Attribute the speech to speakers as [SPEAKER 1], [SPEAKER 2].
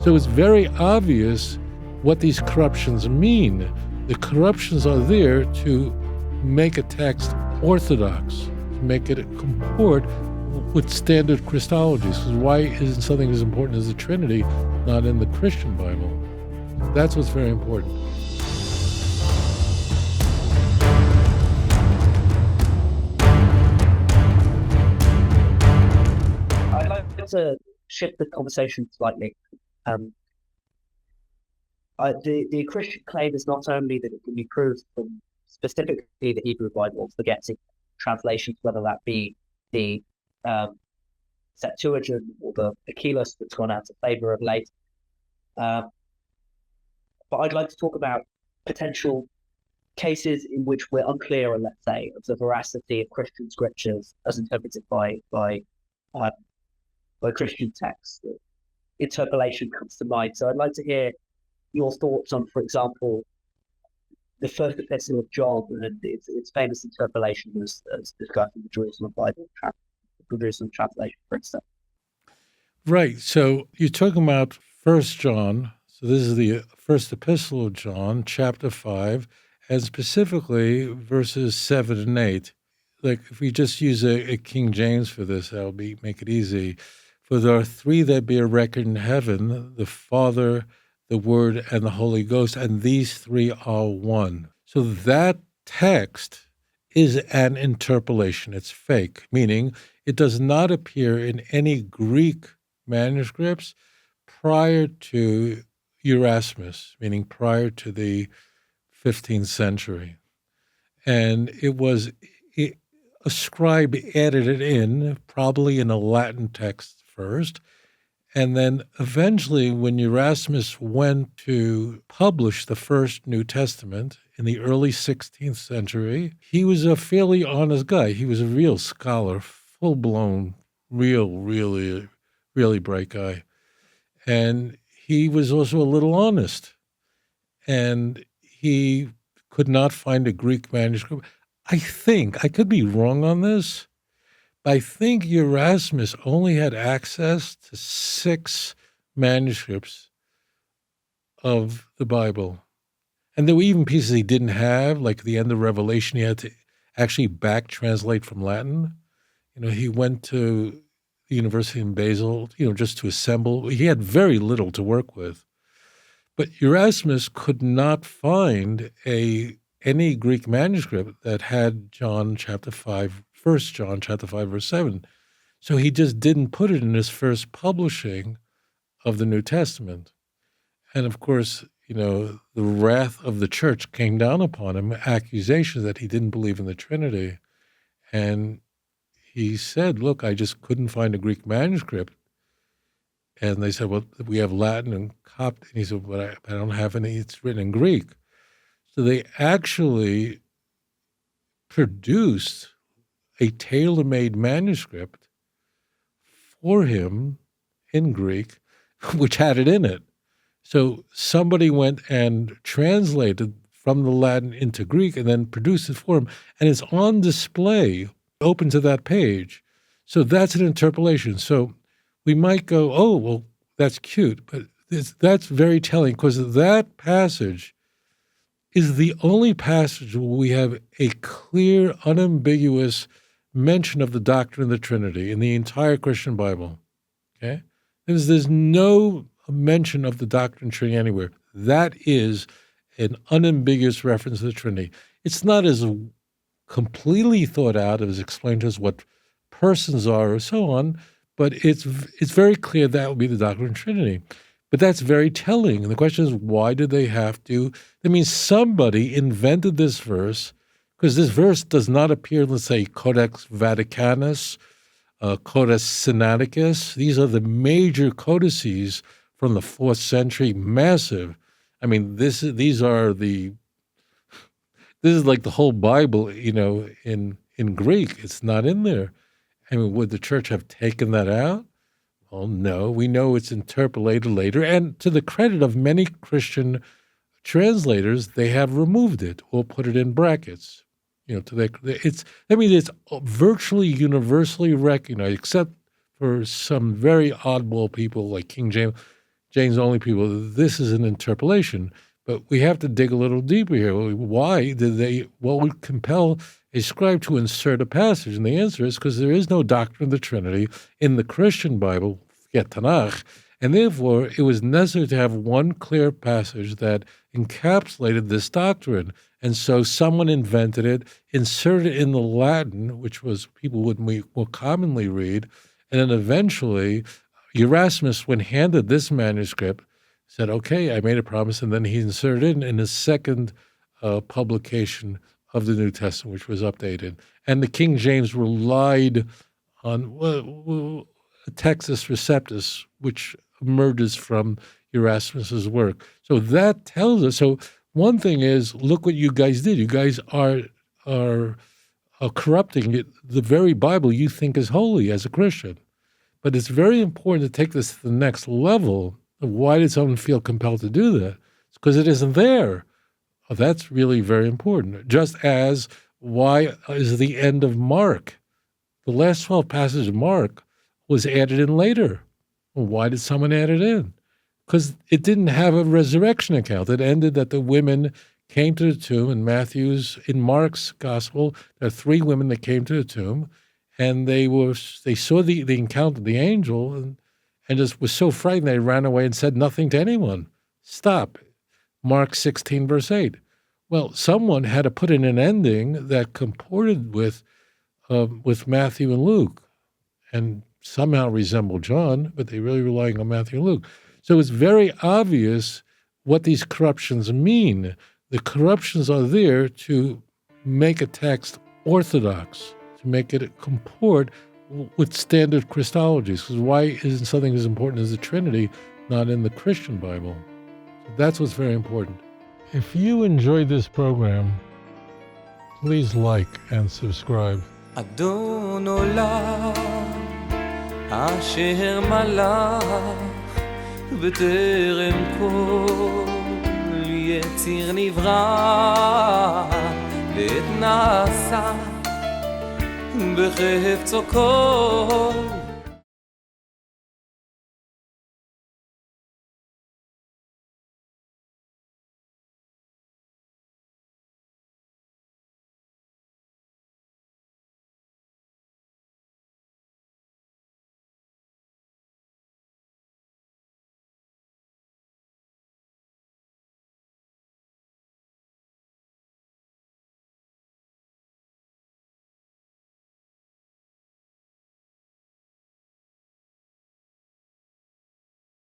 [SPEAKER 1] So it's very obvious what these corruptions mean. The corruptions are there to make a text orthodox, to make it comport with standard Christologies. Because why isn't something as important as the Trinity not in the Christian Bible? That's what's very important.
[SPEAKER 2] I'd like to shift the conversation slightly. The Christian claim is not only that it can be proved from specifically the Hebrew Bible, forgetting translations, whether that be the Septuagint or the Aquilas that's gone out of favor of late. But I'd like to talk about potential cases in which we're unclear, let's say, of the veracity of Christian scriptures as interpreted by Christian texts. Interpolation comes to mind. So I'd like to hear your thoughts on, for example, the first epistle of John and its famous interpolation as discussed in the Jerusalem Bible, the Jerusalem translation, for instance.
[SPEAKER 1] Right. So you're talking about 1 John. So this is the first epistle of John, chapter 5, and specifically verses 7 and 8. Like if we just use a King James for this, that'll make it easy. For there are three that bear record in heaven, the Father, the Word, and the Holy Ghost, and these three are one. So that text is an interpolation. It's fake, meaning it does not appear in any Greek manuscripts prior to Erasmus, meaning prior to the 15th century. And a scribe added it in, probably in a Latin text first. And then eventually, when Erasmus went to publish the first New Testament in the early 16th century, he was a fairly honest guy. He was a real scholar, full-blown, really bright guy. And he was also a little honest. And he could not find a Greek manuscript. I could be wrong on this, but I think Erasmus only had access to 6 manuscripts of the Bible. And there were even pieces he didn't have, like at the end of Revelation, he had to actually back translate from Latin. He went to the university in Basel, just to assemble. He had very little to work with. But Erasmus could not find any Greek manuscript that had John chapter 5, 1 John chapter 5, verse 7. So he just didn't put it in his first publishing of the New Testament. And of course, the wrath of the church came down upon him, accusations that he didn't believe in the Trinity. And he said, look, I just couldn't find a Greek manuscript. And they said, well, we have Latin and Coptic. And he said, but I don't have any, it's written in Greek. So they actually produced a tailor-made manuscript for him in Greek, which had it in it. So somebody went and translated from the Latin into Greek and then produced it for him. And it's on display, open to that page. So that's an interpolation. So we might go, oh, well, that's cute. But that's very telling because that passage is the only passage where we have a clear, unambiguous mention of the doctrine of the Trinity in the entire Christian Bible. Okay? There's no mention of the doctrine of the Trinity anywhere. That is an unambiguous reference to the Trinity. It's not as completely thought out as explained to us what persons are or so on, but it's very clear that would be the doctrine of the Trinity. But that's very telling. And the question is, why did they have to? That means somebody invented this verse, because this verse does not appear, let's say, Codex Vaticanus, Codex Sinaiticus. These are the major codices from the 4th century, massive. I mean, this is like the whole Bible, in Greek. It's not in there. I mean, would the church have taken that out? Well, no. We know it's interpolated later. And to the credit of many Christian translators, they have removed it or put it in brackets. It's virtually universally recognized, except for some very oddball people like King James only people, this is an interpolation. But we have to dig a little deeper here. Why did what would compel a scribe to insert a passage? And the answer is because there is no doctrine of the Trinity in the Christian Bible, forget Tanakh, and therefore it was necessary to have one clear passage that encapsulated this doctrine. And so someone invented it, inserted it in the Latin, which was people would more commonly read, and then eventually Erasmus, when handed this manuscript, said, okay, I made a promise, and then he inserted it in his second publication of the New Testament, which was updated. And the King James relied on Textus Receptus, which emerges from Erasmus's work. So that tells us, so one thing is, look what you guys did. You guys are corrupting it, the very Bible you think is holy as a Christian. But it's very important to take this to the next level. Why did someone feel compelled to do that? It's because it isn't there. Oh, that's really very important. Just as why is the end of Mark, the last 12 passages of Mark, was added in later. Well, why did someone add it in? Because it didn't have a resurrection account. It ended that the women came to the tomb. In Mark's gospel, there are 3 women that came to the tomb, and they saw the encounter, the angel, and just was so frightened they ran away and said nothing to anyone. Stop. Mark 16, verse 8. Well, someone had to put in an ending that comported with Matthew and Luke, and somehow resembled John, but they really relying on Matthew and Luke. So it's very obvious what these corruptions mean. The corruptions are there to make a text orthodox, to make it comport with standard Christologies. Because why isn't something as important as the Trinity not in the Christian Bible? So that's what's very important. If you enjoyed this program, please like and subscribe.
[SPEAKER 3] אדון עולם אשר מלך בטרם כל יציר נברא ואת נעשה בחפצו כל